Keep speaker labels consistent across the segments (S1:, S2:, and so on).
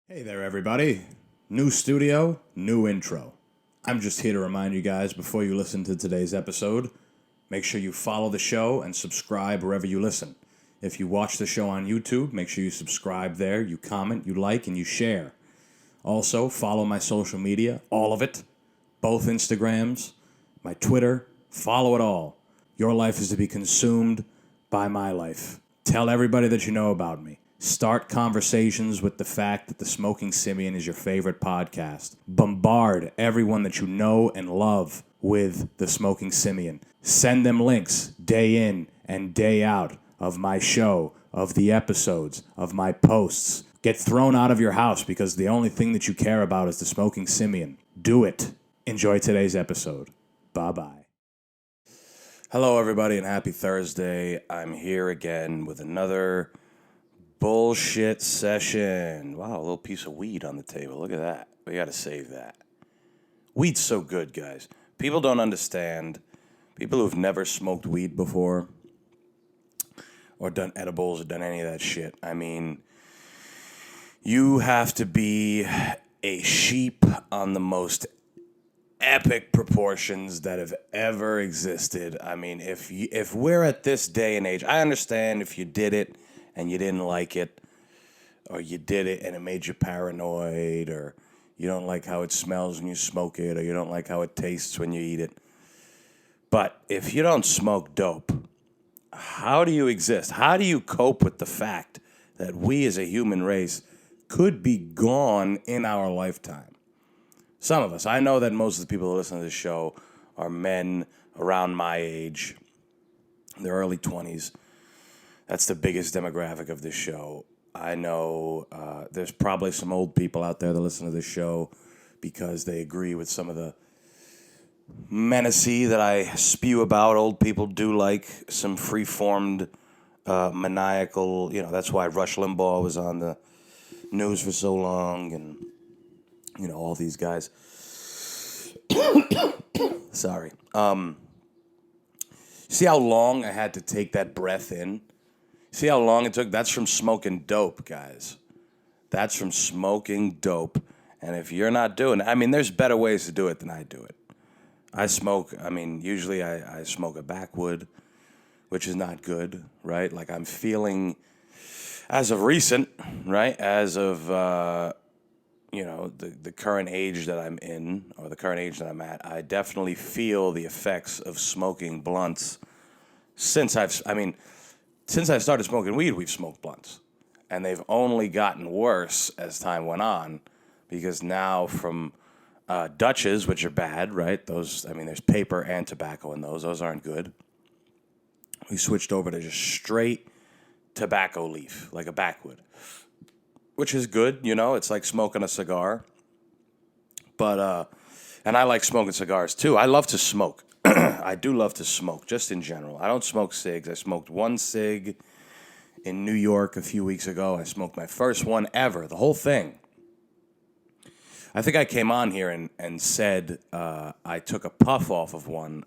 S1: Hey there, everybody. New studio, new intro. I'm just here to remind you guys before you listen to today's episode, make sure you follow the show and subscribe wherever you listen. If you watch the show on YouTube, make sure you subscribe there, you comment, you like, and you share. Also, follow my social media, all of it, both Instagrams, my Twitter, follow it all. Your life is to be consumed by my life. Tell everybody that you know about me. Start conversations with the fact that the Smoking Simian is your favorite podcast. Bombard everyone that you know and love with the Smoking Simian. Send them links day in and day out of my show, of the episodes, of my posts. Get thrown out of your house because the only thing that you care about is the Smoking Simian. Do it. Enjoy today's episode. Bye-bye. Hello, everybody, and happy Thursday. I'm here again with another bullshit session. Wow, a little piece of weed on the table. Look at that. We got to save that. Weed's so good, guys. People don't understand. People who've never smoked weed before or done edibles or done any of that shit. I mean, you have to be a sheep on the most epic proportions that have ever existed. I mean, if we're at this day and age, I understand if you did it and you didn't like it, or you did it and it made you paranoid, or you don't like how it smells when you smoke it, or you don't like how it tastes when you eat it. But if you don't smoke dope, how do you exist? How do you cope with the fact that we as a human race could be gone in our lifetime? Some of us. I know that most of the people who listen to this show are men around my age, in their early 20s. That's the biggest demographic of this show. I know there's probably some old people out there that listen to this show because they agree with some of the menacy that I spew about. Old people do like some free-formed, maniacal, that's why Rush Limbaugh was on the news for so long, and, all these guys. Sorry. See how long I had to take that breath in? See how long it took? That's from smoking dope, guys. That's from smoking dope. And if you're not doing it, there's better ways to do it than I do it. Usually I smoke a backwood, which is not good, right? Like I'm feeling, as of recent, right? As of, the current age that I'm in, or the current age that I'm at, I definitely feel the effects of smoking blunts since I started smoking weed, we've smoked blunts. And they've only gotten worse as time went on, because now from Dutches, which are bad, right? There's paper and tobacco in those. Those aren't good. We switched over to just straight tobacco leaf, like a backwood, which is good, It's like smoking a cigar. But, and I like smoking cigars, too. I love to smoke. I do love to smoke, just in general. I don't smoke cigs. I smoked one cig in New York a few weeks ago. I smoked my first one ever, the whole thing. I think I came on here and said I took a puff off of one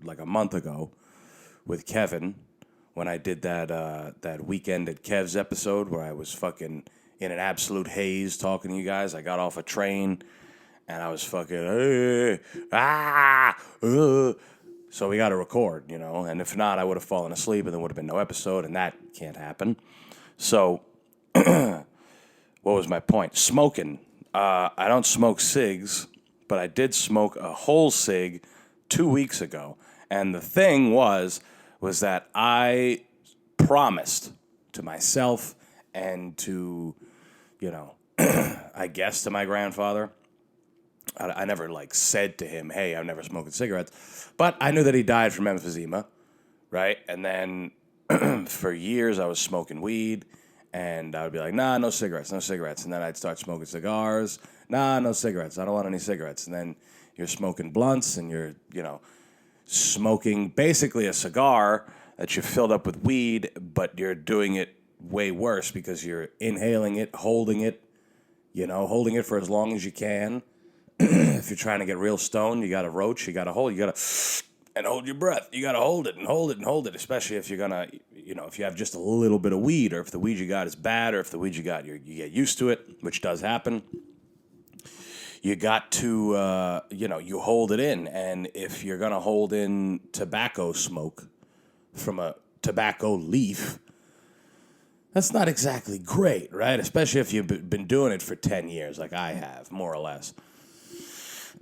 S1: like a month ago with Kevin when I did that Weekend at Kev's episode where I was fucking in an absolute haze talking to you guys. I got off a train and I was fucking, so we got to record, and if not, I would have fallen asleep and there would have been no episode, and that can't happen. So, what was my point? Smoking. I don't smoke cigs, but I did smoke a whole cig 2 weeks ago, and the thing was that I promised to myself and to, I guess to my grandfather. I never said to him, hey, I've never smoked cigarettes. But I knew that he died from emphysema, right? And then for years I was smoking weed, and I would be like, nah, no cigarettes. And then I'd start smoking cigars. Nah, no cigarettes. I don't want any cigarettes. And then you're smoking blunts, and you're, smoking basically a cigar that you filled up with weed, but you're doing it way worse because you're inhaling it, holding it for as long as you can. If you're trying to get real stoned, you got to roach, you got to hold, you got to and hold your breath. You got to hold it and hold it and hold it, especially if you're going to, if you have just a little bit of weed, or if the weed you got is bad, or if the weed you got, you get used to it, which does happen. You got to, you hold it in. And if you're going to hold in tobacco smoke from a tobacco leaf, that's not exactly great, right? Especially if you've been doing it for 10 years like I have, more or less.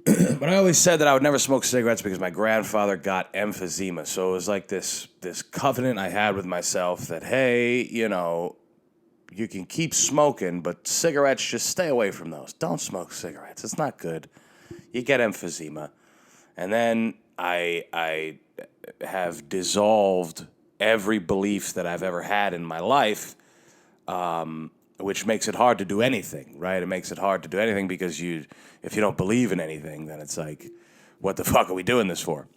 S1: But I always said that I would never smoke cigarettes because my grandfather got emphysema. So it was like this covenant I had with myself that, hey, you can keep smoking, but cigarettes, just stay away from those. Don't smoke cigarettes. It's not good. You get emphysema. And then I have dissolved every belief that I've ever had in my life, which makes it hard to do anything, right? It makes it hard to do anything because if you don't believe in anything, then it's like, what the fuck are we doing this for?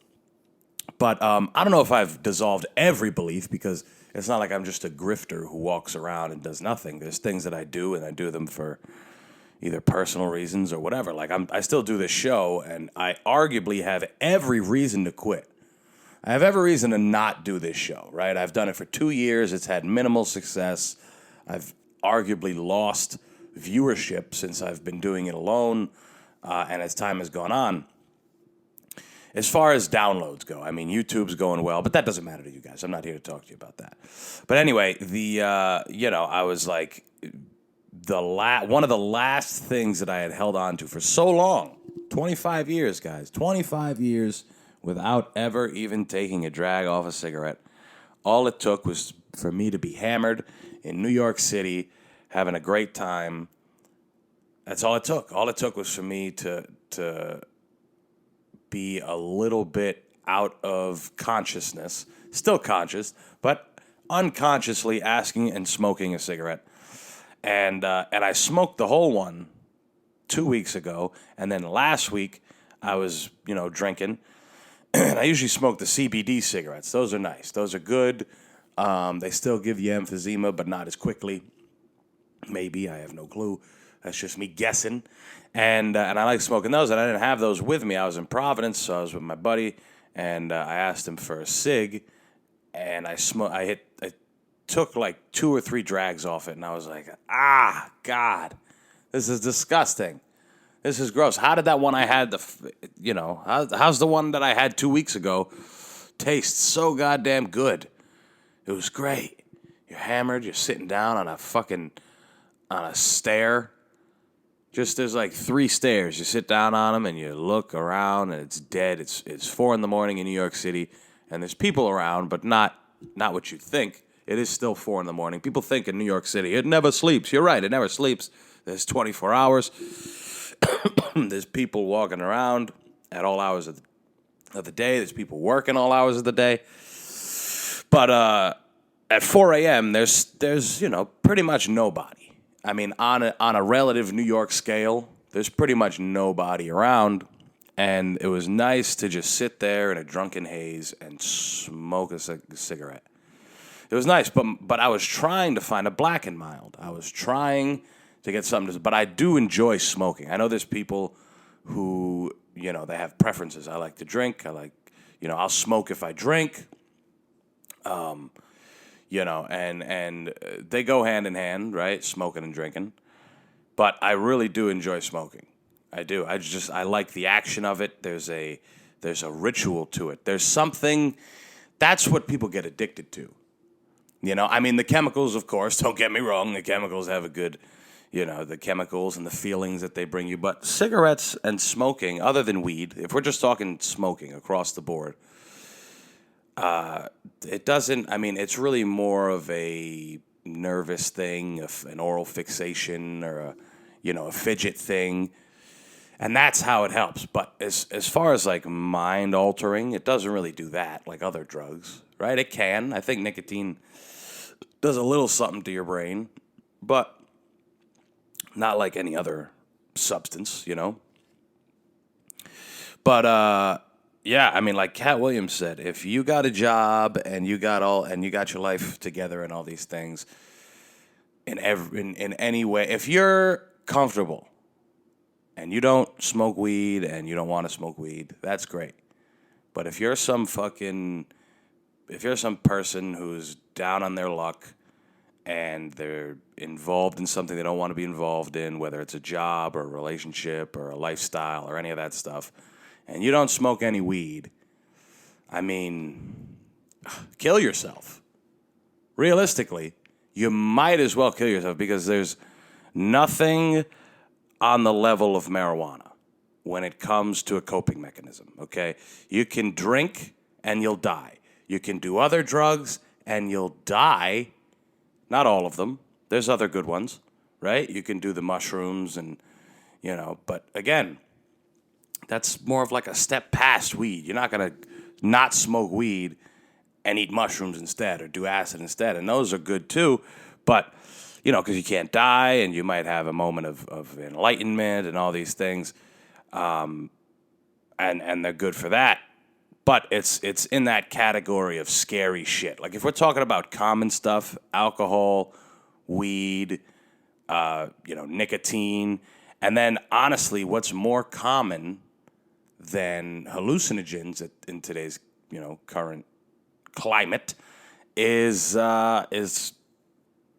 S1: But I don't know if I've dissolved every belief, because it's not like I'm just a grifter who walks around and does nothing. There's things that I do, and I do them for either personal reasons or whatever. Like I still do this show, and I arguably have every reason to quit. I have every reason to not do this show, right? I've done it for 2 years. It's had minimal success. I've arguably lost viewership since I've been doing it alone, and as time has gone on. As far as downloads go, I mean, YouTube's going well, but that doesn't matter to you guys. I'm not here to talk to you about that. But anyway, I was like, one of the last things that I had held on to for so long, 25 years, guys, 25 years without ever even taking a drag off a cigarette. All it took was for me to be hammered in New York City, having a great time. That's all it took. All it took was for me to be a little bit out of consciousness, still conscious, but unconsciously asking and smoking a cigarette. And I smoked the whole one 2 weeks ago, and then last week I was, drinking. And I usually smoke the CBD cigarettes. Those are nice. Those are good. They still give you emphysema, but not as quickly. Maybe. I have no clue. That's just me guessing. And I like smoking those, and I didn't have those with me. I was in Providence, so I was with my buddy, and I asked him for a cig, and I took like 2 or 3 drags off it, and I was like, God, this is disgusting. This is gross. How did that one I had, how's the one that I had 2 weeks ago taste so goddamn good? It was great. You're hammered, you're sitting down on a stair. Just there's like 3 stairs. You sit down on them and you look around and it's dead. It's 4 a.m. in New York City, and there's people around, but not what you think. It is still 4 a.m. People think in New York City it never sleeps. You're right, it never sleeps. There's 24 hours. There's people walking around at all hours of the day. There's people working all hours of the day. But at 4 a.m. there's pretty much nobody. I mean, on a relative New York scale, there's pretty much nobody around, and it was nice to just sit there in a drunken haze and smoke a cigarette. It was nice, but I was trying to find a black and mild. I was trying to get something but I do enjoy smoking. I know there's people who, they have preferences. I like to drink. I like, I'll smoke if I drink. And they go hand in hand, right? Smoking and drinking. But I really do enjoy smoking. I do. I like the action of it. There's a ritual to it. There's something, that's what people get addicted to. The chemicals, of course, don't get me wrong. The chemicals have a good, the chemicals and the feelings that they bring you. But cigarettes and smoking, other than weed, if we're just talking smoking across the board, it doesn't, it's really more of a nervous thing, an oral fixation, or a fidget thing. And that's how it helps. But as far as like mind altering, it doesn't really do that like other drugs, right? It can. I think nicotine does a little something to your brain, but not like any other substance, But like Cat Williams said, if you got a job and you got your life together and all these things, in any way, if you're comfortable and you don't smoke weed and you don't want to smoke weed, that's great. But if you're some person who's down on their luck and they're involved in something they don't want to be involved in, whether it's a job or a relationship or a lifestyle or any of that stuff, and you don't smoke any weed, I mean, kill yourself. Realistically, you might as well kill yourself because there's nothing on the level of marijuana when it comes to a coping mechanism, okay? You can drink and you'll die. You can do other drugs and you'll die. Not all of them. There's other good ones, right? You can do the mushrooms and, but again, that's more of like a step past weed. You're not going to not smoke weed and eat mushrooms instead or do acid instead. And those are good too, but, because you can't die and you might have a moment of enlightenment and all these things. And they're good for that. But it's in that category of scary shit. Like if we're talking about common stuff, alcohol, weed, nicotine, and then honestly, what's more common than hallucinogens in today's current climate is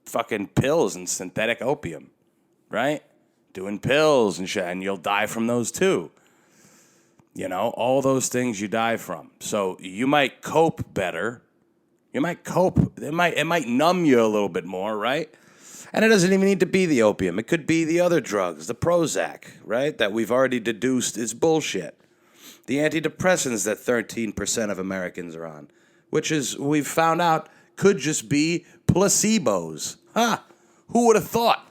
S1: fucking pills and synthetic opium, right? Doing pills and shit, and you'll die from those too. All those things you die from. So you might cope better. You might cope. It might numb you a little bit more, right? And it doesn't even need to be the opium. It could be the other drugs, the Prozac, right? That we've already deduced is bullshit. The antidepressants that 13% of Americans are on, which is, we've found out, could just be placebos. Who would have thought?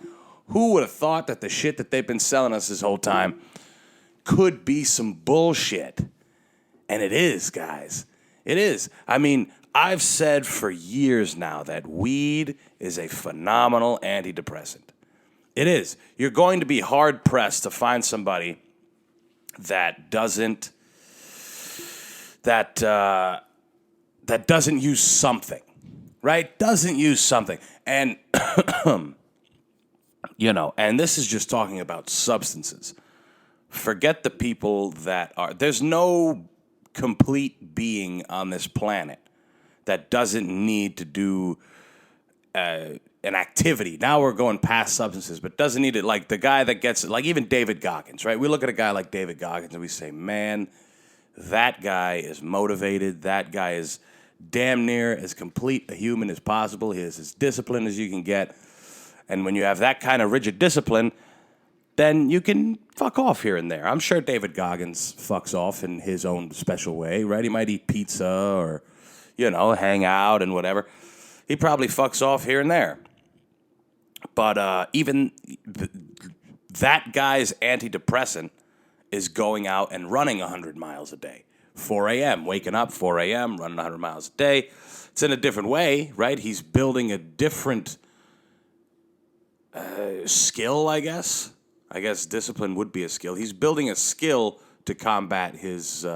S1: Who would have thought that the shit that they've been selling us this whole time could be some bullshit? And it is, guys. It is. I mean, I've said for years now that weed is a phenomenal antidepressant. It is. You're going to be hard-pressed to find somebody that doesn't use something, right? Doesn't use something. And, and this is just talking about substances. Forget the people that are... There's no complete being on this planet that doesn't need to do an activity. Now we're going past substances, but doesn't need it. Like the guy that gets it, like even David Goggins, right? We look at a guy like David Goggins and we say, man, that guy is motivated. That guy is damn near as complete a human as possible. He is as disciplined as you can get. And when you have that kind of rigid discipline, then you can fuck off here and there. I'm sure David Goggins fucks off in his own special way, right? He might eat pizza or, hang out and whatever. He probably fucks off here and there. But even that guy's antidepressant is going out and running 100 miles a day. 4 a.m., waking up 4 a.m., running 100 miles a day. It's in a different way, right? He's building a different skill, I guess. I guess discipline would be a skill. He's building a skill to combat his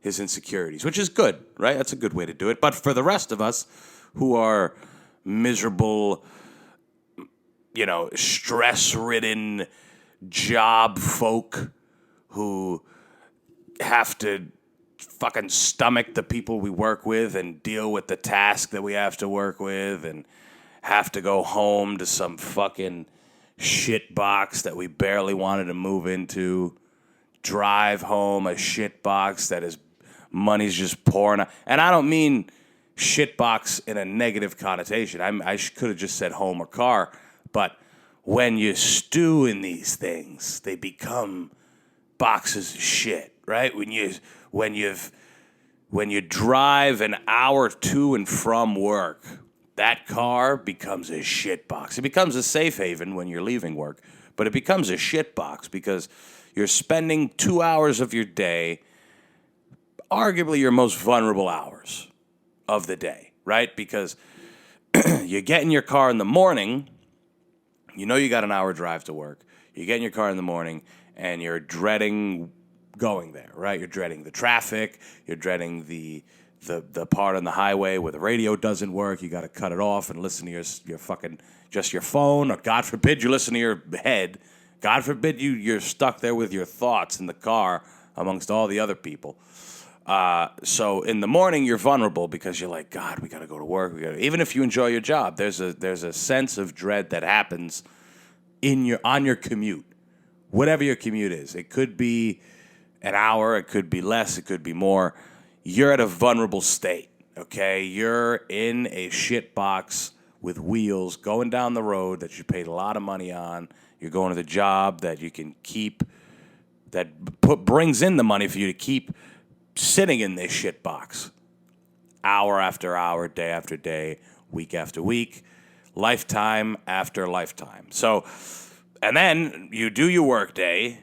S1: insecurities, which is good, right? That's a good way to do it. But for the rest of us who are miserable, stress-ridden job folk who have to fucking stomach the people we work with and deal with the task that we have to work with and have to go home to some fucking shit box that we barely wanted to move into, drive home a shit box that is money's just pouring out. And I don't mean shit box in a negative connotation. I could have just said home or car, but when you stew in these things, they become boxes of shit, right? When you drive an hour to and from work, that car becomes a shit box. It becomes a safe haven when you're leaving work, but it becomes a shit box because you're spending 2 hours of your day, arguably your most vulnerable hours of the day, right? Because you get in your car in the morning, you got an hour drive to work. You get in your car in the morning and you're dreading going there, right? You're dreading the traffic. You're dreading the part on the highway where the radio doesn't work. You got to cut it off and listen to your fucking, just your phone, or God forbid you listen to your head. God forbid you're stuck there with your thoughts in the car amongst all the other people. So in the morning, you're vulnerable because you're like, God, we got to go to work. Even if you enjoy your job, there's a sense of dread that happens on your commute, whatever your commute is. It could be an hour, it could be less, it could be more. You're at a vulnerable state. Okay, you're in a shit box with wheels going down the road that you paid a lot of money on. You're going to the job that you can keep, that brings in the money for you to keep sitting in this shit box hour after hour, day after day, week after week, lifetime after lifetime. So, and then you do your work day,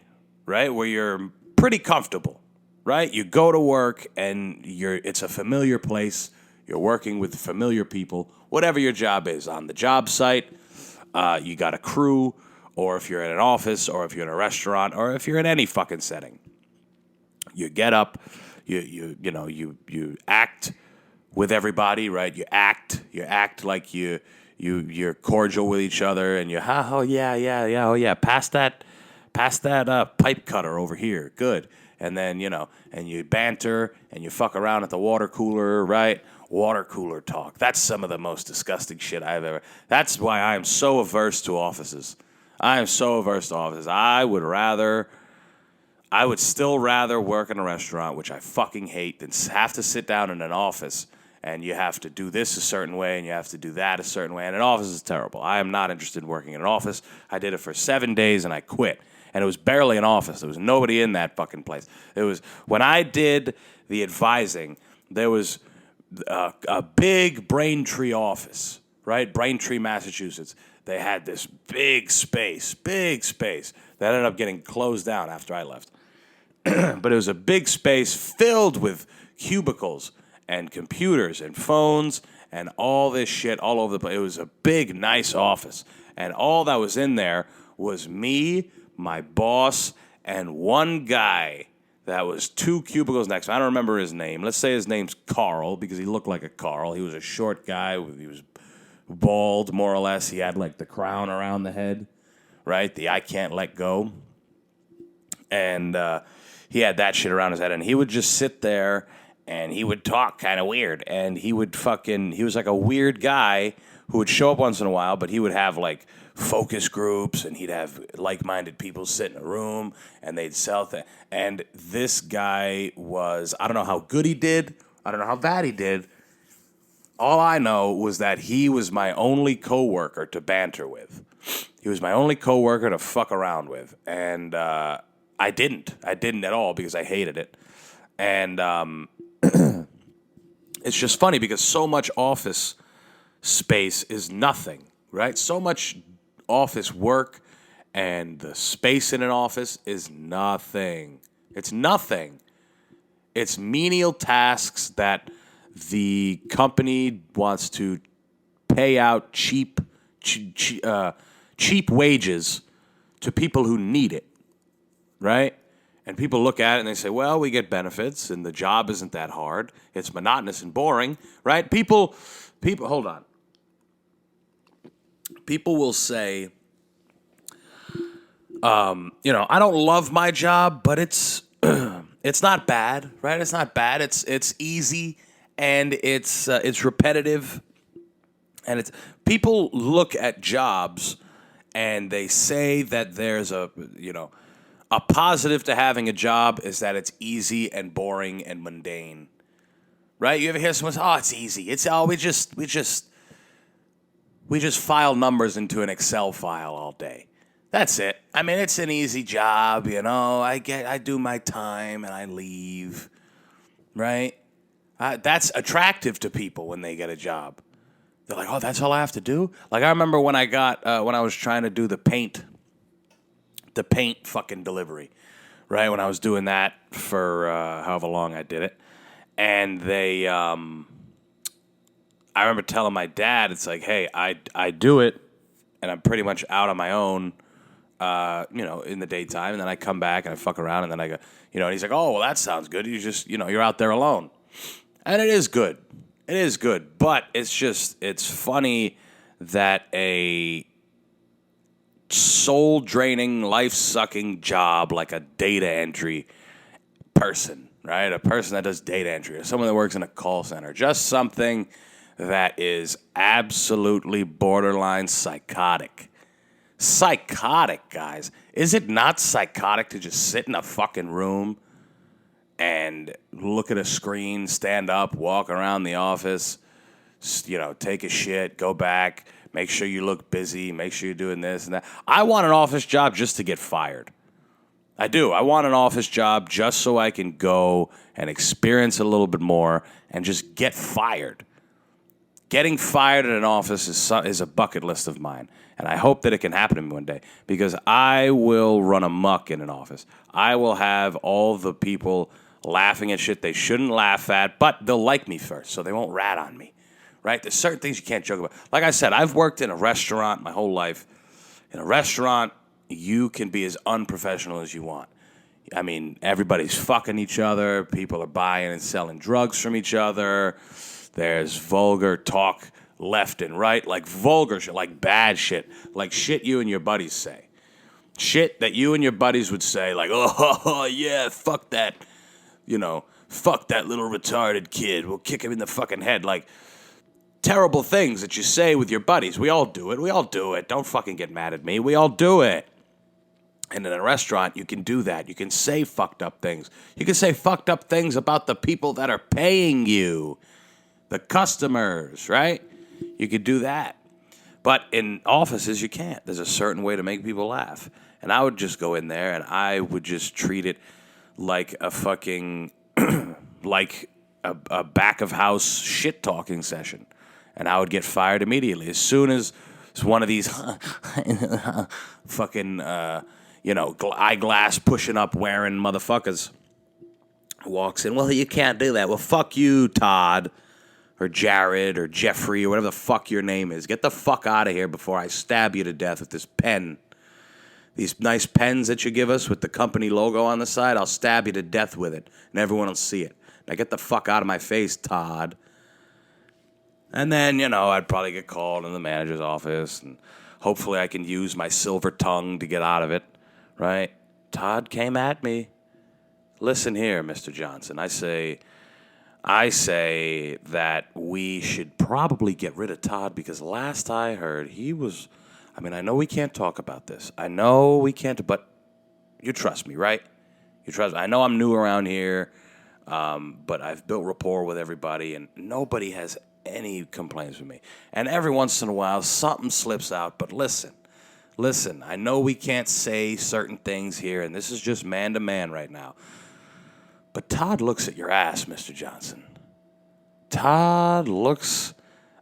S1: right, where you're pretty comfortable, right? You go to work and it's a familiar place. You're working with familiar people, whatever your job is. On the job site, you got a crew, or if you're in an office, or if you're in a restaurant, or if you're in any fucking setting. You get up, you act with everybody, right? You act like you're cordial with each other, and oh yeah, pass that pipe cutter over here, good. And then and you banter and you fuck around at the water cooler, right? Water cooler talk. That's some of the most disgusting shit I've ever. That's why I am so averse to offices. I am so averse to offices. I would still rather work in a restaurant, which I fucking hate, than have to sit down in an office and you have to do this a certain way and you have to do that a certain way. And an office is terrible. I am not interested in working in an office. I did it for 7 days and I quit. And it was barely an office. There was nobody in that fucking place. It was when I did the advising, there was a big Braintree office, right? Braintree, Massachusetts. They had this big space that ended up getting closed down after I left. But it was a big space filled with cubicles and computers and phones and all this shit all over the place. It was a big, nice office. And all that was in there was me, my boss, and one guy that was 2 cubicles next to me. I don't remember his name. Let's say his name's Carl, because he looked like a Carl. He was a short guy. He was bald, more or less. He had like the crown around the head, right? The I can't let go. And he had that shit around his head. And he would just sit there and he would talk kind of weird. And he was like a weird guy who would show up once in a while, but he would have like focus groups and he'd have like-minded people sit in a room and they'd sell things. And this guy was, I don't know how good he did. I don't know how bad he did. All I know was that he was my only coworker to banter with. He was my only coworker to fuck around with. And I didn't at all because I hated it. And it's just funny because so much office space is nothing, right? So much office work and the space in an office is nothing. It's nothing. It's menial tasks that the company wants to pay out cheap wages to people who need it, right? And people look at it and they say, well, we get benefits and the job isn't that hard. It's monotonous and boring, right? People, hold on. People will say, I don't love my job, but it's not bad, right? It's not bad. It's easy and it's repetitive, and it's people look at jobs and they say that there's a positive to having a job is that it's easy and boring and mundane, right? You ever hear someone say, "Oh, it's easy. We just file numbers into an Excel file all day. That's it. I mean, it's an easy job, I do my time and I leave, right?" That's attractive to people when they get a job. They're like, "Oh, that's all I have to do?" Like I remember when I was trying to do the paint fucking delivery, right? When I was doing that for however long I did it, and they, I remember telling my dad, it's like, hey, I do it, and I'm pretty much out on my own, in the daytime, and then I come back and I fuck around, and then I go, and he's like, "Oh, well, that sounds good. You just, you're out there alone," and it is good. It is good, but it's funny that a soul-draining, life-sucking job like a data entry person, right? A person that does data entry or someone that works in a call center. Just something that is absolutely borderline psychotic. Psychotic, guys. Is it not psychotic to just sit in a fucking room and look at a screen, stand up, walk around the office, take a shit, go back, make sure you look busy, make sure you're doing this and that? I want an office job just to get fired. I do. I want an office job just so I can go and experience a little bit more and just get fired. Getting fired at an office is a bucket list of mine. And I hope that it can happen to me one day because I will run amok in an office. I will have all the people laughing at shit they shouldn't laugh at, but they'll like me first, so they won't rat on me, right? There's certain things you can't joke about. Like I said, I've worked in a restaurant my whole life. In a restaurant, you can be as unprofessional as you want. I mean, everybody's fucking each other. People are buying and selling drugs from each other. There's vulgar talk left and right, like vulgar shit, like bad shit, like shit you and your buddies say. Shit that you and your buddies would say, like, oh yeah, fuck that, fuck that little retarded kid. We'll kick him in the fucking head. Like, terrible things that you say with your buddies. We all do it. Don't fucking get mad at me. We all do it. And in a restaurant, you can do that. You can say fucked up things. You can say fucked up things about the people that are paying you, the customers, right? You could do that. But in offices, you can't. There's a certain way to make people laugh. And I would just go in there and I would just treat it like a fucking, like a back of house shit talking session. And I would get fired immediately. As soon as one of these fucking, eyeglass pushing up wearing motherfuckers walks in. Well, you can't do that. Well, fuck you, Todd. Or Jared, or Jeffrey, or whatever the fuck your name is. Get the fuck out of here before I stab you to death with this pen. These nice pens that you give us with the company logo on the side, I'll stab you to death with it, and everyone will see it. Now get the fuck out of my face, Todd. And then, I'd probably get called in the manager's office, and hopefully I can use my silver tongue to get out of it, right? Todd came at me. Listen here, Mr. Johnson. I say that we should probably get rid of Todd because last I heard he was, I know we can't talk about this. I know we can't, but you trust me, right? You trust me. I know I'm new around here, but I've built rapport with everybody and nobody has any complaints with me. And every once in a while, something slips out, but listen, I know we can't say certain things here and this is just man to man right now. But Todd looks at your ass, Mr. Johnson.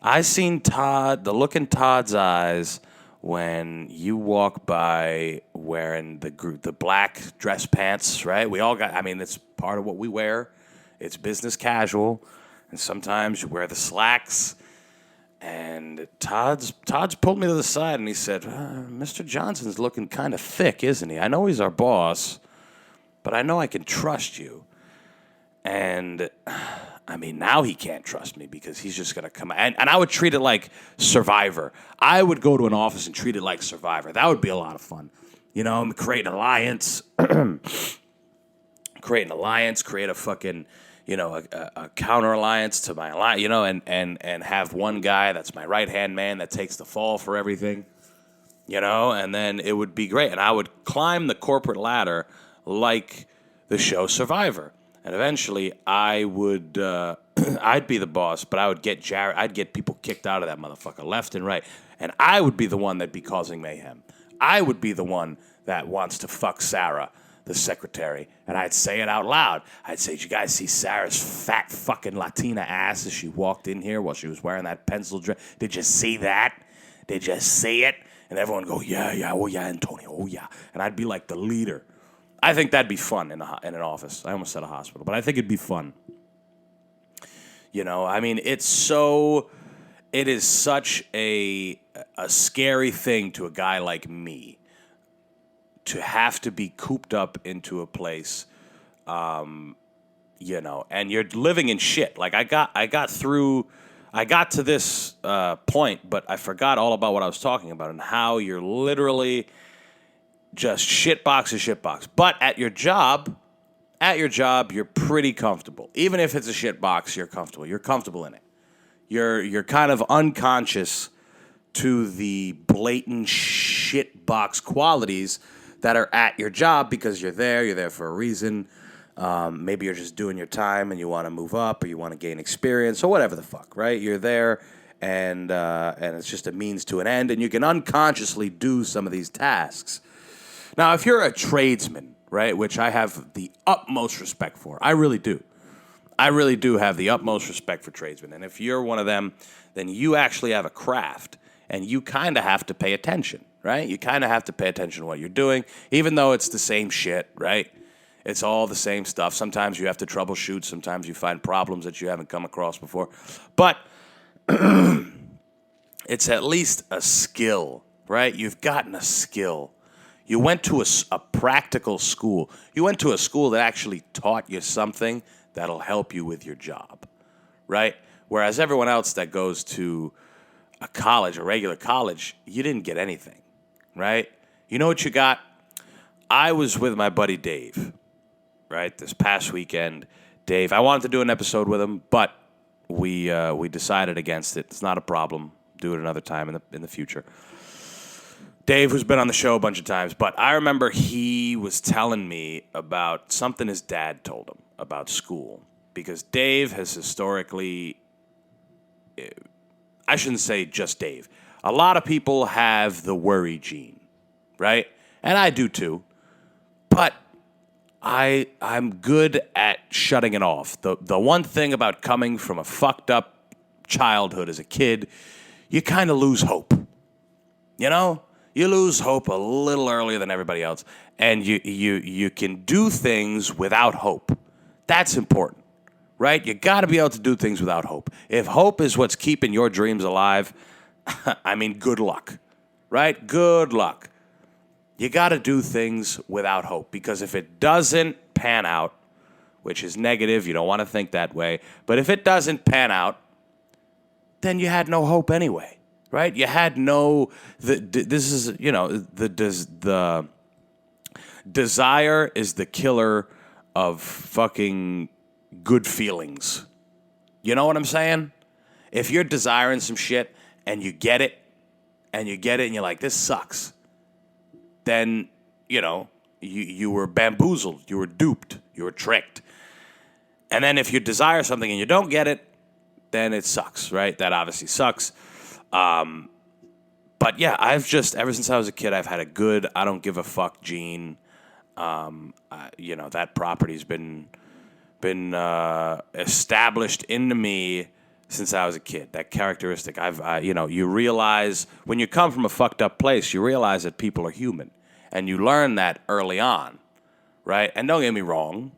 S1: I seen Todd, the look in Todd's eyes when you walk by wearing the black dress pants, right? We all got, it's part of what we wear. It's business casual. And sometimes you wear the slacks. And Todd's pulled me to the side and he said, Mr. Johnson's looking kind of thick, isn't he? I know he's our boss, but I know I can trust you. And, now he can't trust me because he's just going to come. And I would treat it like Survivor. I would go to an office and treat it like Survivor. That would be a lot of fun. Create an alliance. Create a fucking, a counter alliance to my alliance, and have one guy that's my right-hand man that takes the fall for everything, and then it would be great. And I would climb the corporate ladder like the show Survivor. And eventually, I would, I'd be the boss, but I would get Jared. I'd get people kicked out of that motherfucker left and right, and I would be the one that'd be causing mayhem. I would be the one that wants to fuck Sarah, the secretary, and I'd say it out loud. I'd say, "Did you guys see Sarah's fat fucking Latina ass as she walked in here while she was wearing that pencil dress? Did you see that? Did you see it?" And everyone would go, "Yeah, oh yeah, Antonio, oh yeah," and I'd be like the leader. I think that'd be fun in an office. I almost said a hospital, but I think it'd be fun. It is such a scary thing to a guy like me to have to be cooped up into a place, and you're living in shit. Like I got to this point, but I forgot all about what I was talking about and how you're literally just shitbox. But at your job, at your job, you're pretty comfortable. Even if it's a shit box, you're comfortable. You're comfortable in it. You're kind of unconscious to the blatant shit box qualities that are at your job because you're there for a reason. Maybe you're just doing your time and you want to move up or you want to gain experience or whatever the fuck, right? You're there and it's just a means to an end, and you can unconsciously do some of these tasks. Now, if you're a tradesman, right, which I have the utmost respect for, I really do. I really do have the utmost respect for tradesmen. And if you're one of them, then you actually have a craft, and you kind of have to pay attention, right? You kind of have to pay attention to what you're doing, even though it's the same shit, right? It's all the same stuff. Sometimes you have to troubleshoot. Sometimes you find problems that you haven't come across before. But it's at least a skill, right? You've gotten a skill. You went to a practical school. You went to a school that actually taught you something that'll help you with your job, right? Whereas everyone else that goes to a college, a regular college, you didn't get anything, right? You know what you got? I was with my buddy Dave, right, this past weekend. Dave, I wanted to do an episode with him, but we decided against it. It's not a problem. Do it another time in the future. Dave, who's been on the show a bunch of times, but I remember he was telling me about something his dad told him about school. Because Dave has historically, I shouldn't say just Dave, a lot of people have the worry gene, right? And I do too. But I'm good at shutting it off. The one thing about coming from a fucked up childhood as a kid, you kind of lose hope. You know? You lose hope a little earlier than everybody else, and you can do things without hope. That's important, right? You got to be able to do things without hope. If hope is what's keeping your dreams alive, I mean, good luck, right? Good luck. You got to do things without hope, because if it doesn't pan out, which is negative, you don't want to think that way, but if it doesn't pan out, then you had no hope anyway. Right? You had no. This is, you know, the desire is the killer of fucking good feelings. You know what I'm saying? If you're desiring some shit and you get it, and you're like, this sucks, then, you know, you were bamboozled, you were duped, you were tricked. And then if you desire something and you don't get it, then it sucks, right? That obviously sucks. But yeah, I've just, ever since I was a kid, I've had a good, I don't give a fuck gene. You know, that property's been established into me since I was a kid. That characteristic, you know, you realize when you come from a fucked up place, you realize that people are human, and you learn that early on, right? And don't get me wrong,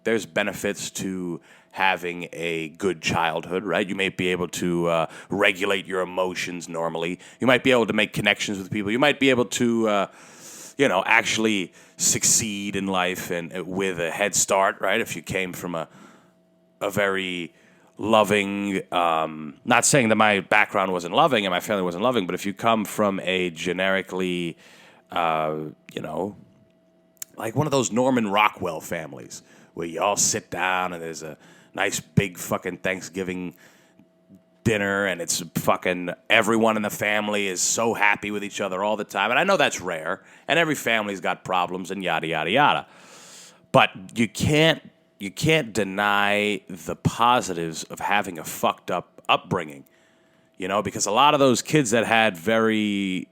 S1: there's benefits to having a good childhood, right? You may be able to regulate your emotions normally. You might be able to make connections with people. You might be able to, you know, actually succeed in life and with a head start, right? If you came from a very loving, not saying that my background wasn't loving and my family wasn't loving, but if you come from a generically, you know, like one of those Norman Rockwell families where you all sit down and there's a nice big fucking Thanksgiving dinner and it's fucking everyone in the family is so happy with each other all the time. And I know that's rare, and every family's got problems and yada, yada, yada. But you can't deny the positives of having a fucked up upbringing, you know, because a lot of those kids that had very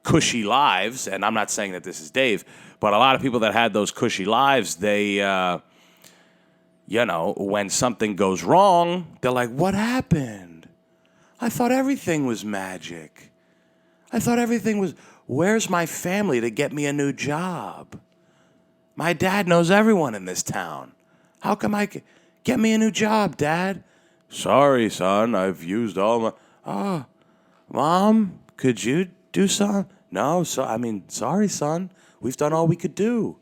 S1: cushy lives, and I'm not saying that this is Dave, but a lot of people that had those cushy lives, they, you know, when something goes wrong, they're like, what happened? I thought everything was magic. I thought everything was, where's my family to get me a new job? My dad knows everyone in this town. How come get me a new job, Dad? Sorry, son, I've used all my, Mom, could you do something? No, sorry, son. We've done all we could do.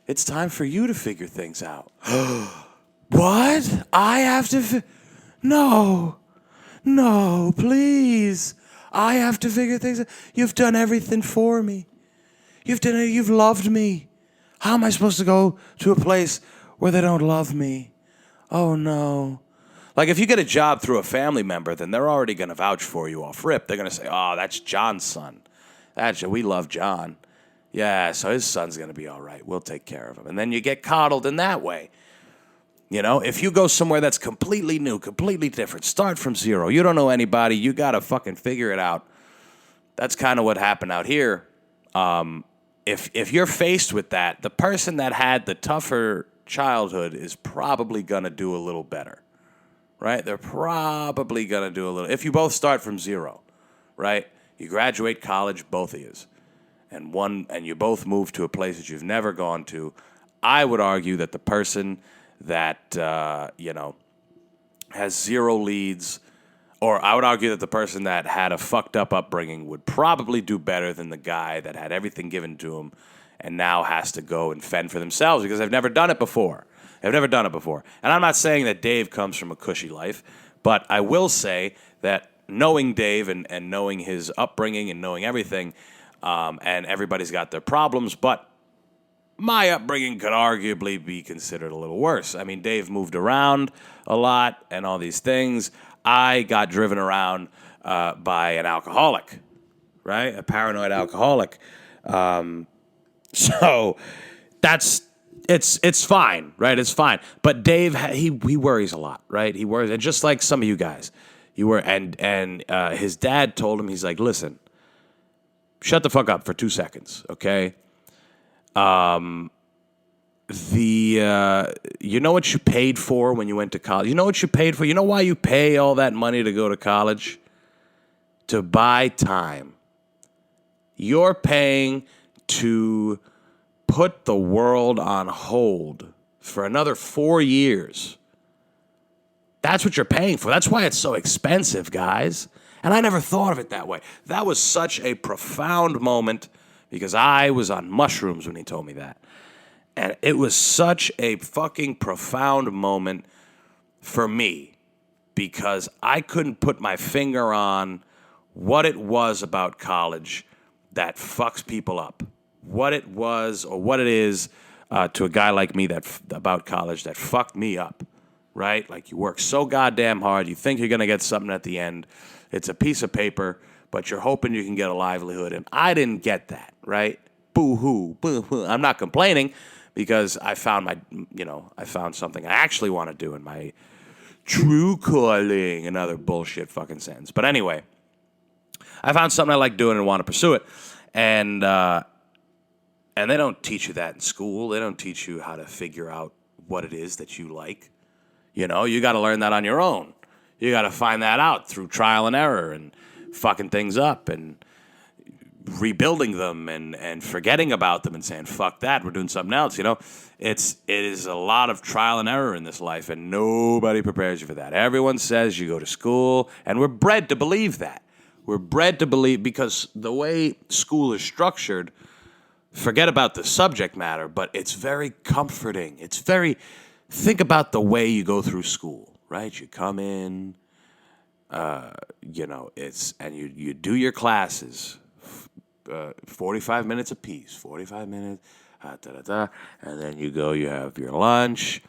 S1: It's time for you to figure things out. What? I have to No, please. I have to figure things out. You've done everything for me. You've loved me.
S2: How am I supposed to go to a place where they don't love me? Oh, no. Like, if you get a job through a family member, then they're already going to vouch for you off rip. They're going to say, oh, that's John's son. We love John. Yeah, so his son's going to be all right. We'll take care of him. And then you get coddled in that way. You know, if you go somewhere that's completely new, completely different, start from zero, you don't know anybody, you got to fucking figure it out. That's kind of what happened out here. If you're faced with that, the person that had the tougher childhood is probably going to do a little better, right? They're probably going to do a little. If you both start from zero, right? You graduate college, both of you, and you both move to a place that you've never gone to. I would argue that the person that, has zero leads, or I would argue that the person that had a fucked up upbringing would probably do better than the guy that had everything given to him and now has to go and fend for themselves because they've never done it before. And I'm not saying that Dave comes from a cushy life, but I will say that knowing Dave and knowing his upbringing and knowing everything, and everybody's got their problems, but my upbringing could arguably be considered a little worse. I mean, Dave moved around a lot and all these things. I got driven around by an alcoholic, right? A paranoid alcoholic. So it's fine, right? It's fine. But Dave, he worries a lot, right? He worries, and just like some of you guys, and his dad told him, he's like, listen, shut the fuck up for 2 seconds, okay? You know what you paid for when you went to college? You know what you paid for? You know why you pay all that money to go to college? To buy time. You're paying to put the world on hold for another 4 years. That's what you're paying for. That's why it's so expensive, guys. And I never thought of it that way. That was such a profound moment because I was on mushrooms when he told me that. And it was such a fucking profound moment for me because I couldn't put my finger on what it was about college that fucks people up. What it was or what it is to a guy like me about college that fucked me up, right? Like you work so goddamn hard, you think you're going to get something at the end. It's a piece of paper, but you're hoping you can get a livelihood. And I didn't get that, right? Boo-hoo, boo-hoo. I'm not complaining because I found something I actually want to do in my true calling, another bullshit fucking sentence. But anyway, I found something I like doing and want to pursue it. And they don't teach you that in school. They don't teach you how to figure out what it is that you like. You know, you got to learn that on your own. You got to find that out through trial and error and fucking things up and rebuilding them and forgetting about them and saying, fuck that, we're doing something else, you know? It is a lot of trial and error in this life, and nobody prepares you for that. Everyone says you go to school, and we're bred to believe that. We're bred to believe, because the way school is structured, forget about the subject matter, but it's very comforting. Think about the way you go through school, right? You come in, you do your classes, 45 minutes apiece, 45 minutes, and then you have your lunch,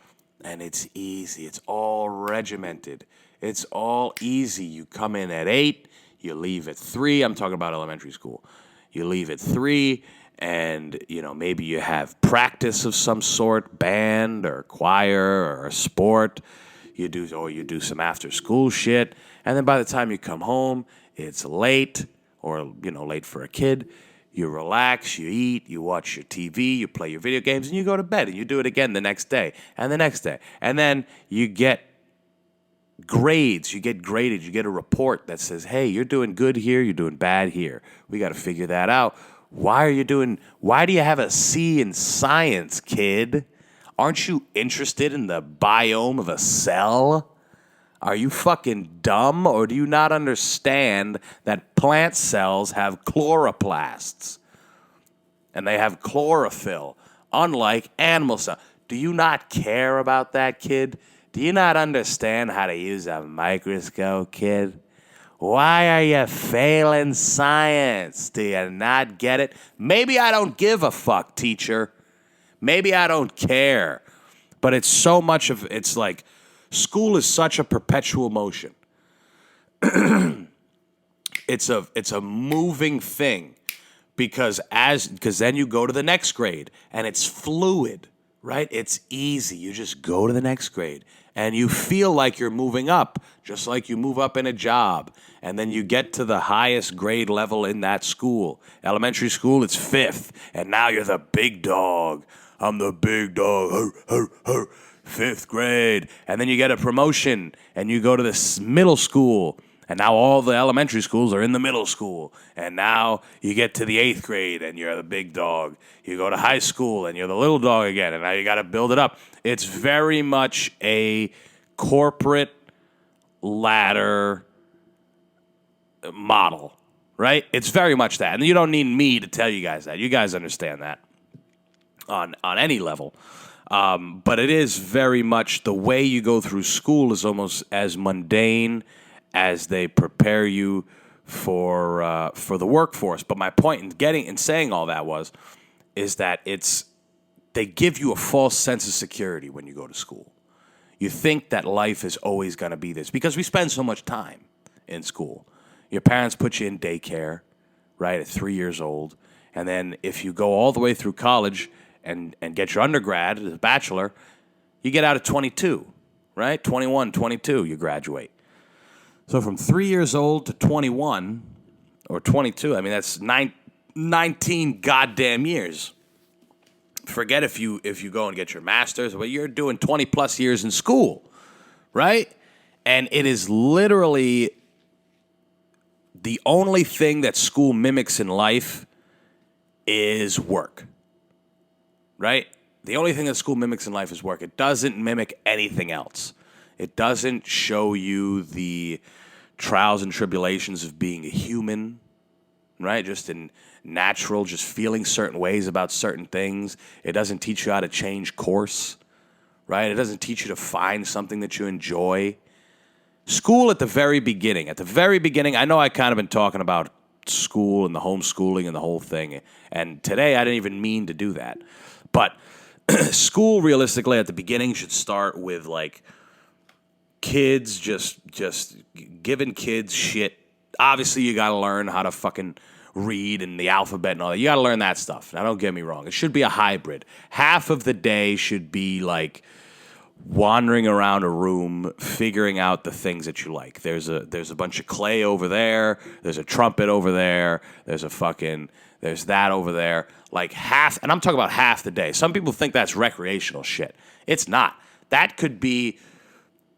S2: and it's easy. It's all regimented. It's all easy. You come in at 8, you leave at 3. I'm talking about elementary school. You leave at 3, and, maybe you have practice of some sort, band or choir or a sport. You do some after-school shit, and then by the time you come home, it's late, or, late for a kid. You relax, you eat, you watch your TV, you play your video games, and you go to bed, and you do it again the next day, and the next day. And then you get grades, you get graded, you get a report that says, hey, you're doing good here, you're doing bad here. We got to figure that out. Why do you have a C in science, kid? Aren't you interested in the biome of a cell? Are you fucking dumb, or do you not understand that plant cells have chloroplasts and they have chlorophyll, unlike animal cells? Do you not care about that, kid? Do you not understand how to use a microscope, kid? Why are you failing science? Do you not get it? Maybe I don't give a fuck, teacher. Maybe I don't care. But it's like school is such a perpetual motion. It's a moving thing because then you go to the next grade and it's fluid, right? It's easy. You just go to the next grade and you feel like you're moving up, just like you move up in a job. And then you get to the highest grade level in that school. Elementary school, it's 5th. And now you're the big dog. I'm the big dog. Hur, hur, hur. 5th grade. And then you get a promotion and you go to this middle school. And now all the elementary schools are in the middle school. And now you get to the 8th grade and you're the big dog. You go to high school and you're the little dog again. And now you got to build it up. It's very much a corporate ladder model, right? It's very much that. And you don't need me to tell you guys that. You guys understand that on any level. But it is very much the way you go through school is almost as mundane as they prepare you for the workforce. But my point in saying all that is that they give you a false sense of security when you go to school. You think that life is always going to be this because we spend so much time in school. Your parents put you in daycare, right, at 3 years old. And then if you go all the way through college and get your undergrad, a bachelor, you get out at 22, right? 21, 22, you graduate. So from 3 years old to 21 or 22, I mean, that's 19 goddamn years. Forget if you go and get your master's, but you're doing 20 plus years in school, right? And it is literally the only thing that school mimics in life is work, right? The only thing that school mimics in life is work. It doesn't mimic anything else. It doesn't show you the trials and tribulations of being a human, right? Just in natural, just feeling certain ways about certain things. It doesn't teach you how to change course, right? It doesn't teach you to find something that you enjoy. School at the very beginning, I know I kind of been talking about school and the homeschooling and the whole thing, and today I didn't even mean to do that. But school, realistically, at the beginning should start with, like, kids just giving kids shit. Obviously, you got to learn how to fucking read and the alphabet and all that. You got to learn that stuff. Now, don't get me wrong. It should be a hybrid. Half of the day should be, like, wandering around a room, figuring out the things that you like. There's a bunch of clay over there. There's a trumpet over there. There's that over there. Like half, and I'm talking about half the day. Some people think that's recreational shit. It's not. That could be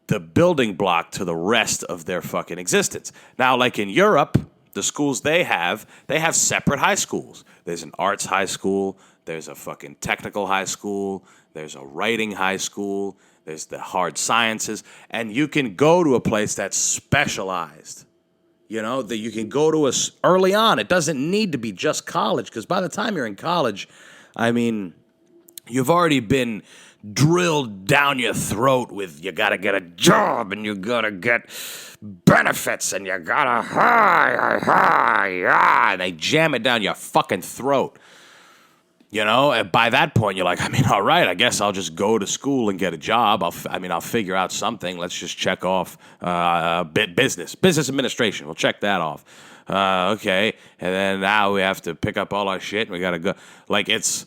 S2: the building block to the rest of their fucking existence. Now, like in Europe, the schools they have separate high schools. There's an arts high school. There's a fucking technical high school. There's a writing high school. There's the hard sciences. And you can go to a place that's specialized. You know, that you can go to early on. It doesn't need to be just college, because by the time you're in college, I mean, you've already been drilled down your throat with you got to get a job and you got to get benefits and you got to and they jam it down your fucking throat. You know, and by that point, you're like, I mean, all right, I guess I'll just go to school and get a job. I'll figure out something. Let's just check off business administration. We'll check that off. Okay. And then now we have to pick up all our shit and we got to go. Like, it's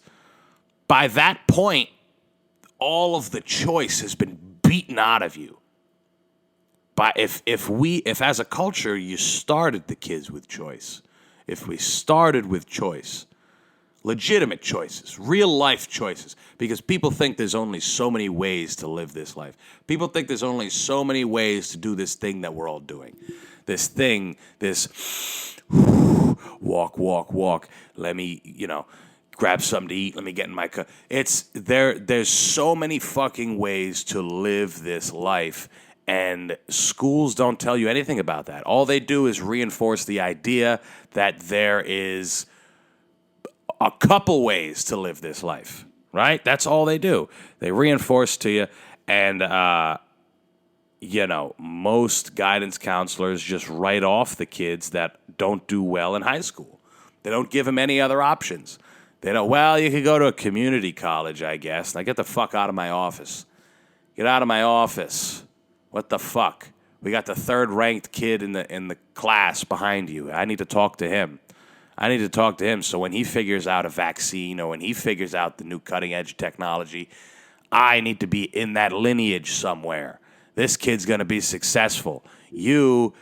S2: by that point, all of the choice has been beaten out of you. But if as a culture, you started the kids with choice, if we started with choice, legitimate choices, real life choices, because people think there's only so many ways to live this life. People think there's only so many ways to do this thing that we're all doing. This walk. Let me, grab something to eat. Let me get in my car. There's so many fucking ways to live this life, and schools don't tell you anything about that. All they do is reinforce the idea that there is a couple ways to live this life, right? That's all they do. They reinforce to you, and most guidance counselors just write off the kids that don't do well in high school. They don't give them any other options. They don't, well, you could go to a community college, I guess. Now get the fuck out of my office. Get out of my office. What the fuck? We got the third-ranked kid in the class behind you. I need to talk to him. So when he figures out a vaccine or when he figures out the new cutting-edge technology, I need to be in that lineage somewhere. This kid's going to be successful. You,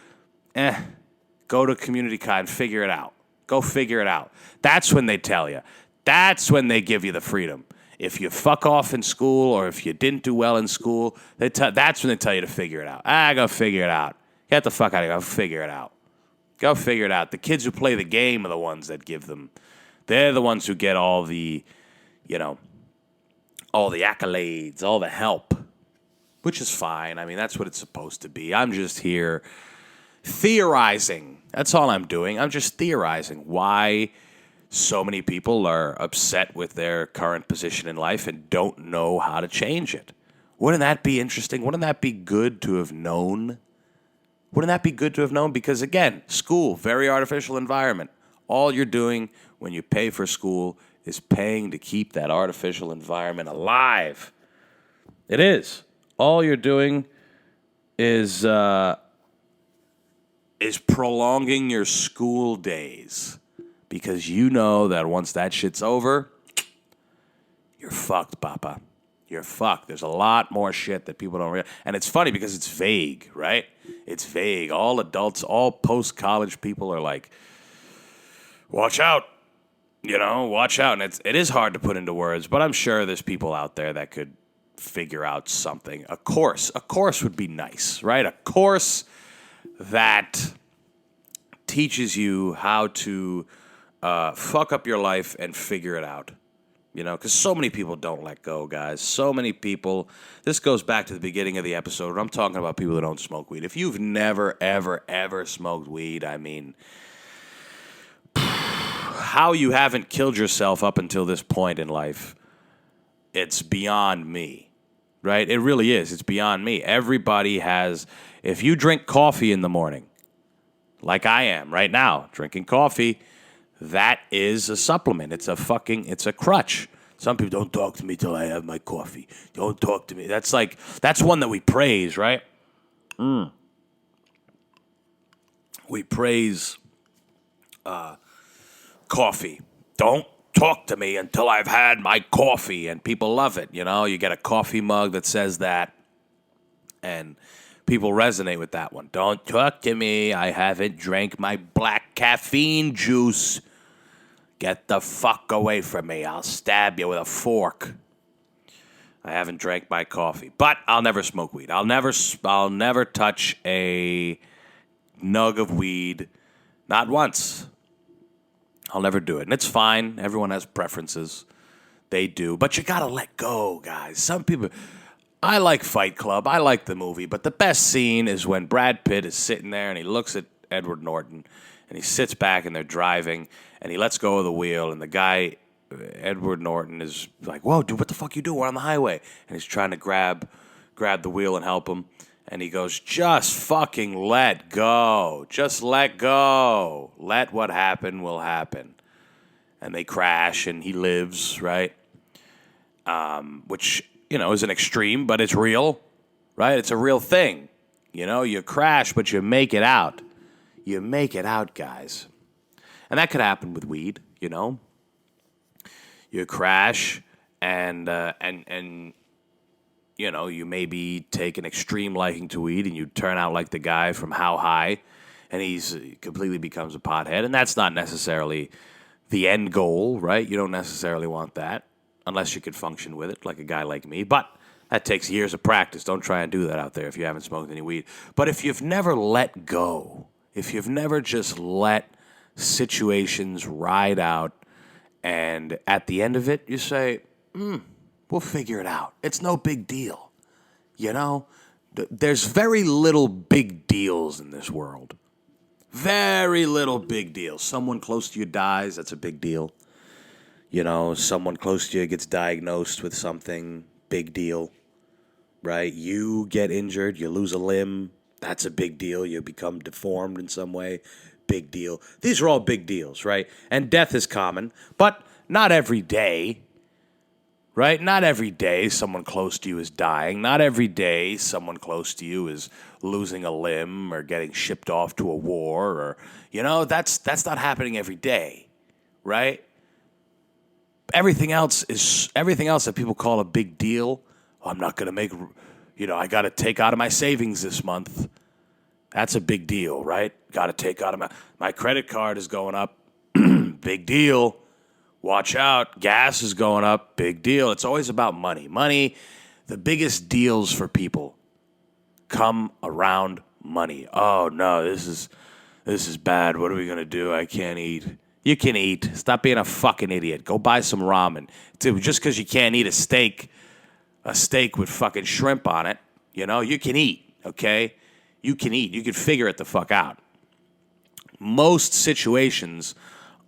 S2: go to community college and figure it out. Go figure it out. That's when they tell you. That's when they give you the freedom. If you fuck off in school or if you didn't do well in school, that's when they tell you to figure it out. Go figure it out. Get the fuck out of here. Go figure it out. Go figure it out. The kids who play the game are the ones that give them. They're the ones who get all the, all the accolades, all the help, which is fine. I mean, that's what it's supposed to be. I'm just here theorizing. That's all I'm doing. I'm just theorizing why so many people are upset with their current position in life and don't know how to change it. Wouldn't that be interesting? Wouldn't that be good to have known? Because, again, school, very artificial environment. All you're doing when you pay for school is paying to keep that artificial environment alive. It is. All you're doing is prolonging your school days. Because you know that once that shit's over, you're fucked, Papa. You're fucked. There's a lot more shit that people don't realize. And it's funny because it's vague, right? It's vague. All adults, all post-college people are like, watch out. Watch out. And it is hard to put into words, but I'm sure there's people out there that could figure out something. A course would be nice, right? A course that teaches you how to fuck up your life and figure it out. Because so many people don't let go, guys. So many people. This goes back to the beginning of the episode where I'm talking about people that don't smoke weed. If you've never, ever, ever smoked weed, I mean, how you haven't killed yourself up until this point in life, it's beyond me, right? It really is. It's beyond me. Everybody has, if you drink coffee in the morning, like I am right now, drinking coffee, that is a supplement. It's a crutch. Some people, don't talk to me till I have my coffee. Don't talk to me. That's one that we praise, right? We praise coffee. Don't talk to me until I've had my coffee. And people love it, You get a coffee mug that says that. And people resonate with that one. Don't talk to me. I haven't drank my black caffeine juice. Get the fuck away from me. I'll stab you with a fork. I haven't drank my coffee. But I'll never smoke weed. I'll never touch a nug of weed. Not once. I'll never do it. And it's fine. Everyone has preferences. They do. But you gotta let go, guys. Some people... I like Fight Club. I like the movie. But the best scene is when Brad Pitt is sitting there and he looks at Edward Norton and he sits back and they're driving and he lets go of the wheel and the guy, Edward Norton, is like, whoa, dude, what the fuck you doing? We're on the highway. And he's trying to grab the wheel and help him. And he goes, just fucking let go. Just let go. Let what happen will happen. And they crash and he lives, right? Which... is an extreme, but it's real, right? It's a real thing. You crash, but you make it out. You make it out, guys. And that could happen with weed, You crash and you maybe take an extreme liking to weed and you turn out like the guy from How High and he's completely becomes a pothead. And that's not necessarily the end goal, right? You don't necessarily want that. Unless you could function with it, like a guy like me. But that takes years of practice. Don't try and do that out there if you haven't smoked any weed. But if you've never let go, if you've never just let situations ride out, and at the end of it, you say, we'll figure it out. It's no big deal. There's very little big deals in this world. Very little big deals. Someone close to you dies, that's a big deal. Someone close to you gets diagnosed with something, big deal, right? You get injured, you lose a limb, that's a big deal. You become deformed in some way, big deal. These are all big deals, right? And death is common, but not every day, right? Not every day someone close to you is dying. Not every day someone close to you is losing a limb or getting shipped off to a war, or that's not happening every day, right? Everything else that people call a big deal. Oh, I'm not going to make, I got to take out of my savings this month. That's a big deal, right? Got to take out of my credit card is going up. Big deal. Watch out. Gas is going up. Big deal. It's always about money. Money, the biggest deals for people come around money. Oh, no, this is bad. What are we going to do? I can't eat. You can eat. Stop being a fucking idiot. Go buy some ramen. Just because you can't eat a steak with fucking shrimp on it, you can eat, okay? You can eat. You can figure it the fuck out. Most situations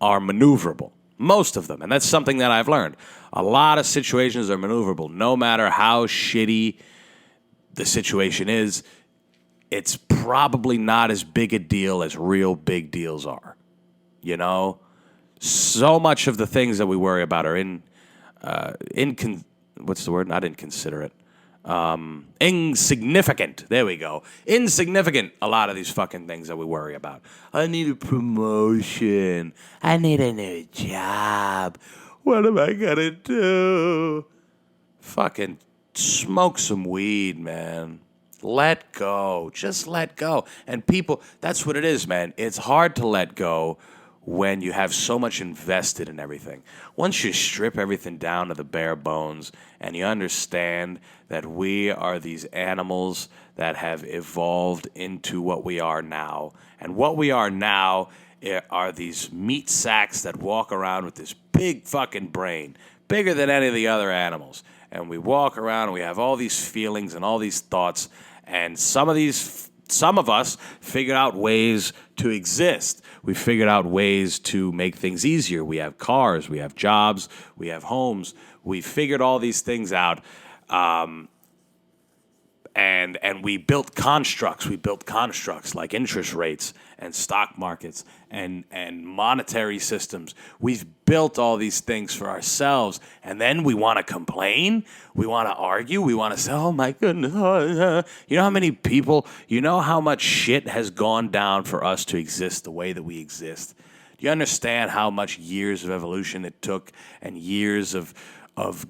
S2: are maneuverable. Most of them. And that's something that I've learned. A lot of situations are maneuverable. No matter how shitty the situation is, it's probably not as big a deal as real big deals are. So much of the things that we worry about are what's the word? Not inconsiderate. Insignificant. There we go. Insignificant, a lot of these fucking things that we worry about. I need a promotion. I need a new job. What am I gonna do? Fucking smoke some weed, man. Let go. Just let go. And people, that's what it is, man. It's hard to let go when you have so much invested in everything. Once you strip everything down to the bare bones and you understand that we are these animals that have evolved into what we are now, and what we are now are these meat sacks that walk around with this big fucking brain, bigger than any of the other animals. And we walk around and we have all these feelings and all these thoughts, and some of us figured out ways to exist. We figured out ways to make things easier. We have cars, we have jobs, we have homes. We figured all these things out, and we built constructs. We built constructs like interest rates and stock markets and monetary systems. We've built all these things for ourselves, and then we want to complain. We want to argue. We want to say, oh, my goodness. You know how many people, how much shit has gone down for us to exist the way that we exist? Do you understand how much years of evolution it took and years of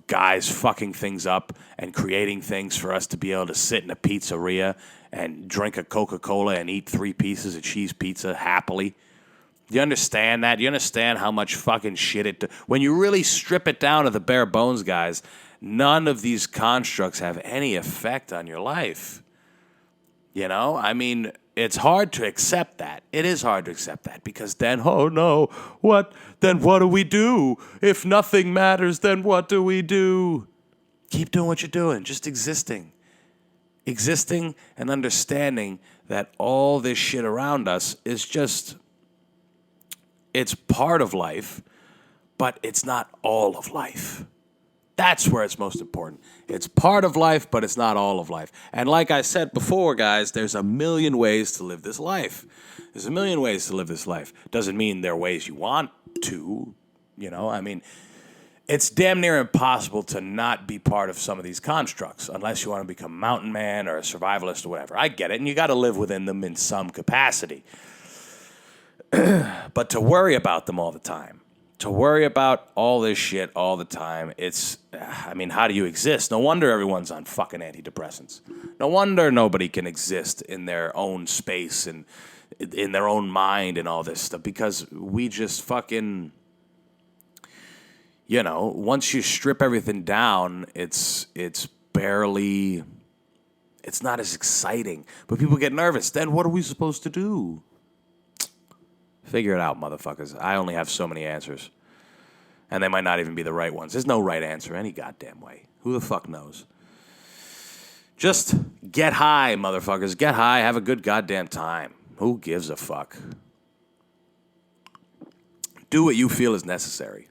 S2: guys fucking things up and creating things for us to be able to sit in a pizzeria and drink a Coca-Cola and eat 3 pieces of cheese pizza happily? Do you understand that? Do you understand how much fucking shit it took? When you really strip it down to the bare bones, guys, none of these constructs have any effect on your life. I mean, it's hard to accept that. It is hard to accept that because then, oh no, what? Then what do we do? If nothing matters, then what do we do? Keep doing what you're doing, just existing. Existing and understanding that all this shit around us is just, it's part of life, but it's not all of life. That's where it's most important. It's part of life, but it's not all of life. And like I said before, guys, there's a million ways to live this life. There's a million ways to live this life. Doesn't mean there are ways you want to, I mean, it's damn near impossible to not be part of some of these constructs unless you want to become a mountain man or a survivalist or whatever. I get it, and you got to live within them in some capacity. But to worry about them all the time, to worry about all this shit all the time, how do you exist? No wonder everyone's on fucking antidepressants. No wonder nobody can exist in their own space and in their own mind and all this stuff, because we just fucking, once you strip everything down, it's barely, it's not as exciting. But people get nervous. Then what are we supposed to do? Figure it out, motherfuckers. I only have so many answers. And they might not even be the right ones. There's no right answer any goddamn way. Who the fuck knows? Just get high, motherfuckers. Get high. Have a good goddamn time. Who gives a fuck? Do what you feel is necessary.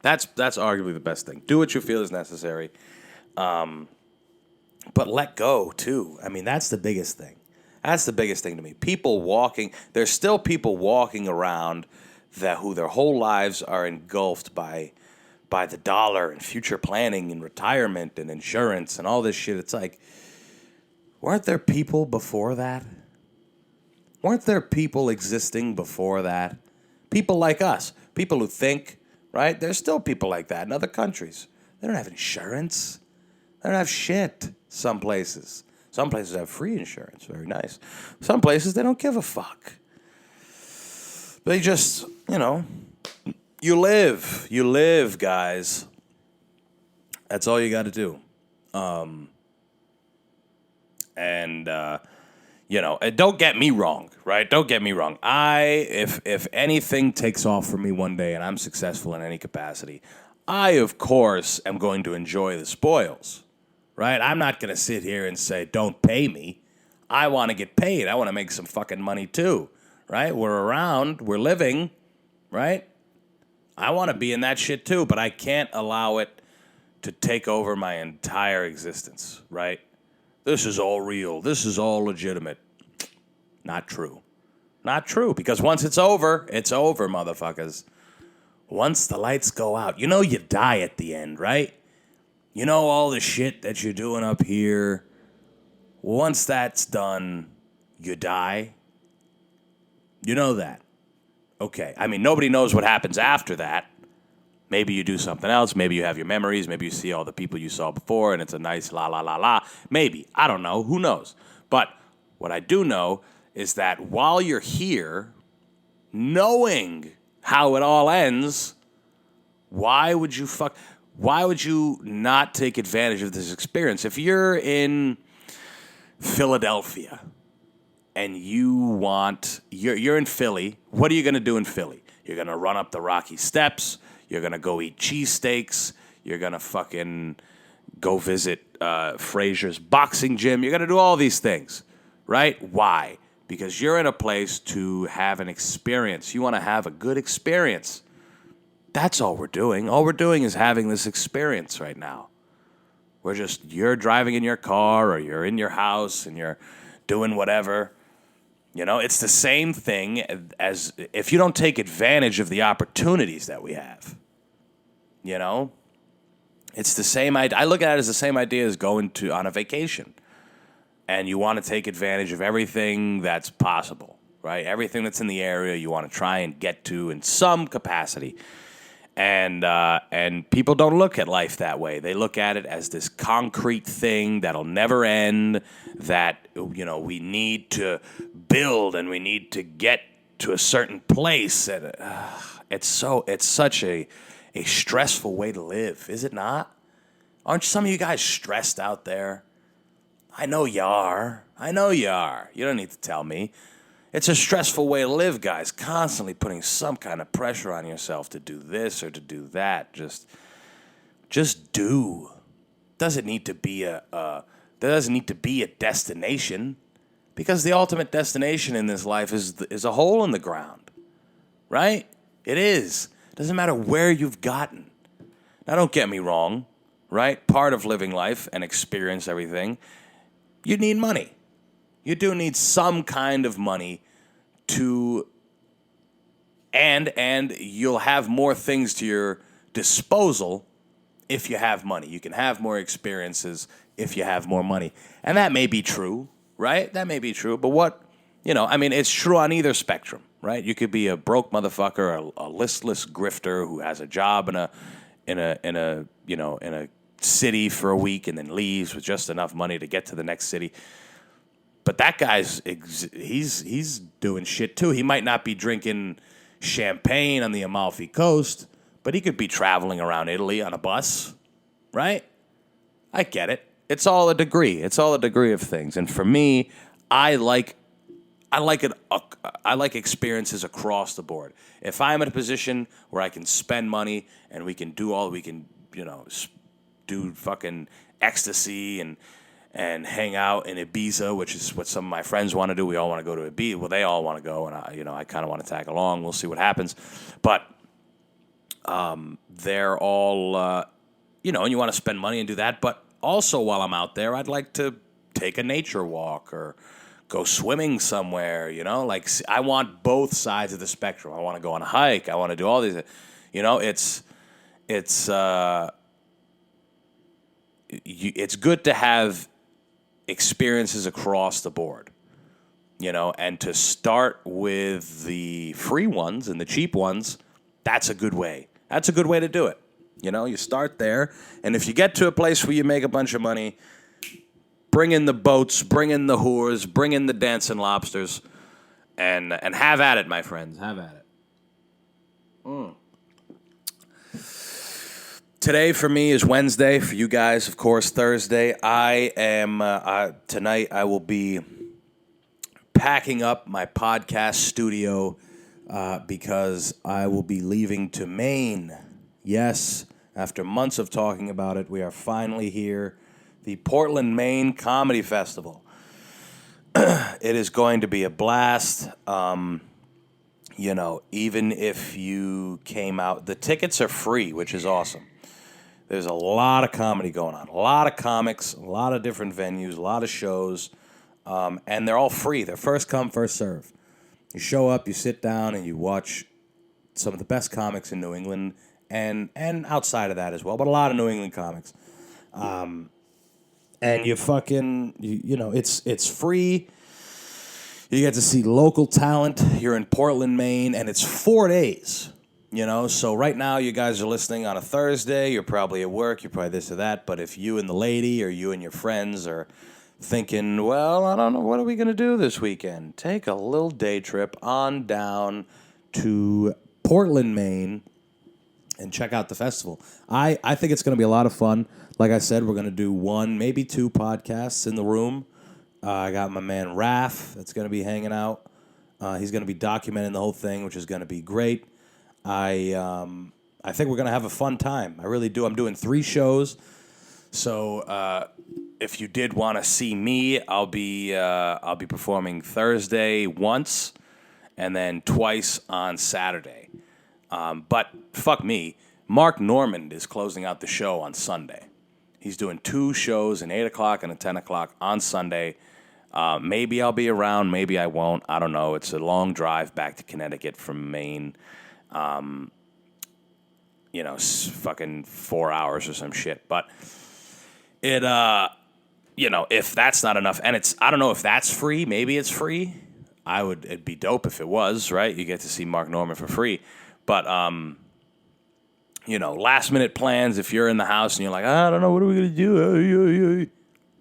S2: That's arguably the best thing. Do what you feel is necessary. But let go, too. I mean, that's the biggest thing. That's the biggest thing to me. There's still people walking around who their whole lives are engulfed by the dollar and future planning and retirement and insurance and all this shit. It's like, weren't there people before that? Weren't there people existing before that? People like us, people who think, right? There's still people like that in other countries. They don't have insurance. They don't have shit. Some places. Some places have free insurance. Very nice. Some places, they don't give a fuck. They just, you live. You live, guys. That's all you got to do. And don't get me wrong, right? Don't get me wrong. If anything takes off for me one day and I'm successful in any capacity, I, of course, am going to enjoy the spoils, right? I'm not going to sit here and say, don't pay me. I want to get paid. I want to make some fucking money too, right? We're around. We're living, right? I want to be in that shit too, but I can't allow it to take over my entire existence, right? This is all real. This is all legitimate. Not true. Not true, because once it's over, motherfuckers. Once the lights go out, you die at the end, right? You know all the shit that you're doing up here. Once that's done, you die. You know that. Okay. I mean, nobody knows what happens after that. Maybe you do something else. Maybe you have your memories. Maybe you see all the people you saw before, and it's a nice la, la, la, la. Maybe. I don't know. Who knows? But what I do know is that while you're here, knowing how it all ends, why would you not take advantage of this experience? If you're in Philadelphia and you're in Philly, what are you going to do in Philly? You're going to run up the Rocky Steps. You're going to go eat cheesesteaks. You're going to fucking go visit Frazier's boxing gym. You're going to do all these things, right? Why? Because you're in a place to have an experience. You want to have a good experience. That's all we're doing. All we're doing is having this experience right now. You're driving in your car or you're in your house and you're doing whatever. It's the same thing as if you don't take advantage of the opportunities that we have. It's the same idea. I look at it as the same idea as going on a vacation. And you want to take advantage of everything that's possible, right? Everything that's in the area you want to try and get to in some capacity. And people don't look at life that way. They look at it as this concrete thing that'll never end, that, we need to build and we need to get to a certain place. And it's such a stressful way to live, is it not? Aren't some of you guys stressed out there? I know you are. You don't need to tell me. It's a stressful way to live, guys. Constantly putting some kind of pressure on yourself to do this or to do that. Just do. Doesn't need to be there doesn't need to be a destination, because the ultimate destination in this life is a hole in the ground, right? It is. Doesn't matter where you've gotten. Now, don't get me wrong, right? Part of living life and experience everything, you need money. You do need some kind of money and you'll have more things to your disposal if you have money. You can have more experiences if you have more money. And that may be true, right? That may be true. But it's true on either spectrum, right? You could be a broke motherfucker, a listless grifter who has a job in a city for a week and then leaves with just enough money to get to the next city. But that guy's he's doing shit too. He might not be drinking champagne on the Amalfi Coast, but he could be traveling around Italy on a bus, right? I get it. It's all a degree. It's all a degree of things. And for me, I like experiences across the board. If I'm in a position where I can spend money and we can do fucking ecstasy and hang out in Ibiza, which is what some of my friends want to do. We all want to go to Ibiza. Well, they all want to go, and I kind of want to tag along. We'll see what happens. But they're all, and you want to spend money and do that. But also while I'm out there, I'd like to take a nature walk or go swimming somewhere, Like, I want both sides of the spectrum. I want to go on a hike. I want to do all these, it's good to have experiences across the board, and to start with the free ones and the cheap ones, that's a good way. That's a good way to do it. You start there, and if you get to a place where you make a bunch of money, bring in the boats, bring in the whores, bring in the dancing lobsters, and have at it, my friends. Have at it. Today for me is Wednesday. For you guys, of course, Thursday. Tonight I will be packing up my podcast studio because I will be leaving to Maine. Yes, after months of talking about it, we are finally here. The Portland, Maine Comedy Festival. It is going to be a blast. Even if you came out, the tickets are free, which is awesome. There's a lot of comedy going on, a lot of comics, a lot of different venues, a lot of shows, and they're all free. They're first come, first serve. You show up, you sit down, and you watch some of the best comics in New England and outside of that as well, but a lot of New England comics. And you fucking, it's free. You get to see local talent. You're in Portland, Maine, and it's 4 days. So right now you guys are listening on a Thursday. You're probably at work. You're probably this or that. But if you and the lady or you and your friends are thinking, well, I don't know, what are we going to do this weekend? Take a little day trip on down to Portland, Maine, and check out the festival. I think it's going to be a lot of fun. Like I said, we're going to do 1, maybe 2 podcasts in the room. I got my man Raph that's going to be hanging out. He's going to be documenting the whole thing, which is going to be great. I think we're going to have a fun time. I really do. I'm doing 3 shows. So if you did want to see me, I'll be performing Thursday once and then twice on Saturday. But fuck me, Mark Normand is closing out the show on Sunday. He's doing 2 shows, an 8 o'clock and a 10 o'clock on Sunday. Maybe I'll be around, maybe I won't. I don't know. It's a long drive back to Connecticut from Maine. Fucking 4 hours or some shit. But it, if that's not enough, and I don't know if that's free. Maybe it's free. It'd be dope if it was, right? You get to see Mark Normand for free. But, last minute plans, if you're in the house and you're like, I don't know, what are we going to do?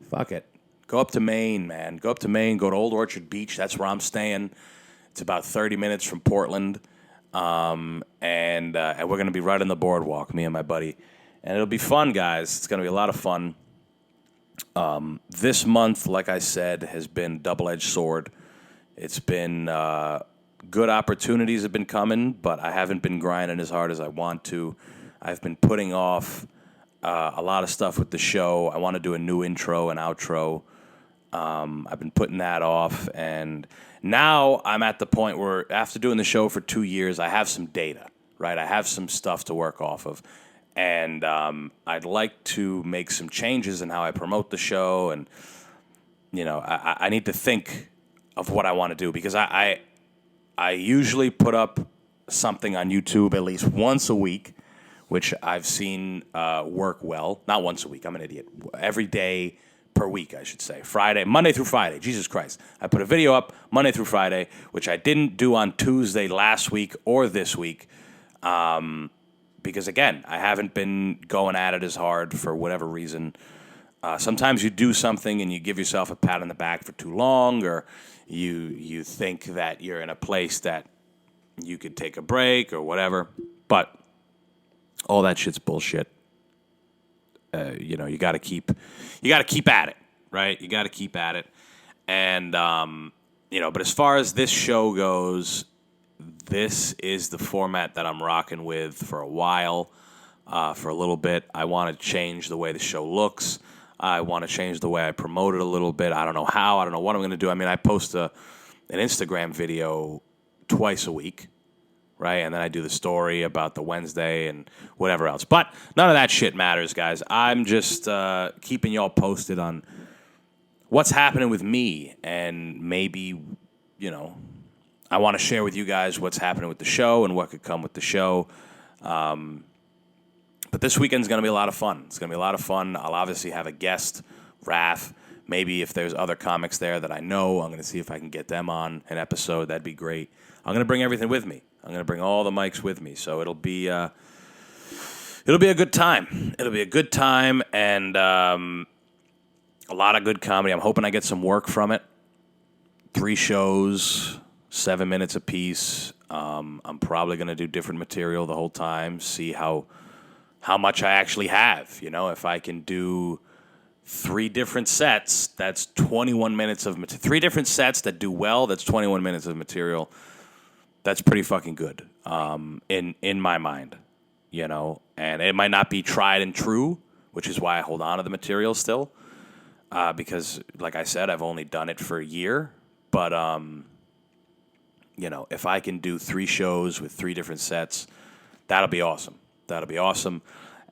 S2: Fuck it. Go up to Maine, man. Go up to Maine. Go to Old Orchard Beach. That's where I'm staying. It's about 30 minutes from Portland. And we're going to be right on the boardwalk, me and my buddy. And it'll be fun, guys. It's going to be a lot of fun. This month, like I said, has been double-edged sword. It's been good opportunities have been coming, but I haven't been grinding as hard as I want to. I've been putting off a lot of stuff with the show. I want to do a new intro and outro. I've been putting that off, and now I'm at the point where after doing the show for 2 years, I have some data, right? I have some stuff to work off of, and I'd like to make some changes in how I promote the show, and I need to think of what I want to do, because I usually put up something on YouTube at least once a week, which I've seen work well. Not once a week, I'm an idiot. Every day per week, I should say. Monday through Friday, Jesus Christ. I put a video up Monday through Friday, which I didn't do on Tuesday last week or this week, because, again, I haven't been going at it as hard for whatever reason. Sometimes you do something and you give yourself a pat on the back for too long, or you think that you're in a place that you could take a break or whatever. But all that shit's bullshit. You got to keep at it, right? You got to keep at it. And, but as far as this show goes, this is the format that I'm rocking with for a while, for a little bit. I want to change the way the show looks. I want to change the way I promote it a little bit. I don't know how. I don't know what I'm going to do. I mean, I post an Instagram video twice a week, right? And then I do the story about the Wednesday and whatever else. But none of that shit matters, guys. I'm just keeping y'all posted on what's happening with me, and maybe, I want to share with you guys what's happening with the show and what could come with the show. But this weekend's going to be a lot of fun. It's going to be a lot of fun. I'll obviously have a guest, Raph. Maybe if there's other comics there that I know, I'm going to see if I can get them on an episode. That'd be great. I'm going to bring everything with me. I'm going to bring all the mics with me. So it'll be a good time. It'll be a good time and a lot of good comedy. I'm hoping I get some work from it. 3 shows, 7 minutes apiece. I'm probably going to do different material the whole time, see how much I actually have. If I can do 3 different sets, that's 21 minutes of material. 3 different sets that do well, that's 21 minutes of material. That's pretty fucking good in my mind, And it might not be tried and true, which is why I hold on to the material still. Because, like I said, I've only done it for a year. But, if I can do 3 shows with 3 different sets, that'll be awesome. That'll be awesome.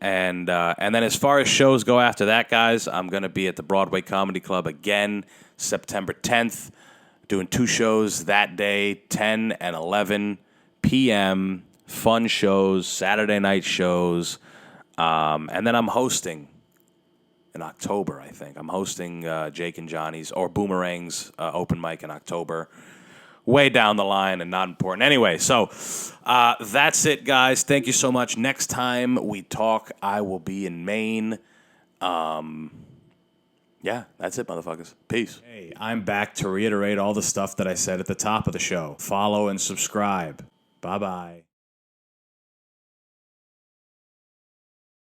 S2: And then as far as shows go after that, guys, I'm going to be at the Broadway Comedy Club again, September 10th, doing 2 shows that day, 10 and 11 p.m., fun shows, Saturday night shows. And then I'm hosting in October, I think. I'm hosting Jake and Johnny's, or Boomerang's open mic in October. Way down the line and not important. Anyway, so that's it, guys. Thank you so much. Next time we talk, I will be in Maine. Yeah, that's it, motherfuckers. Peace.
S1: Hey, I'm back to reiterate all the stuff that I said at the top of the show. Follow and subscribe. Bye-bye.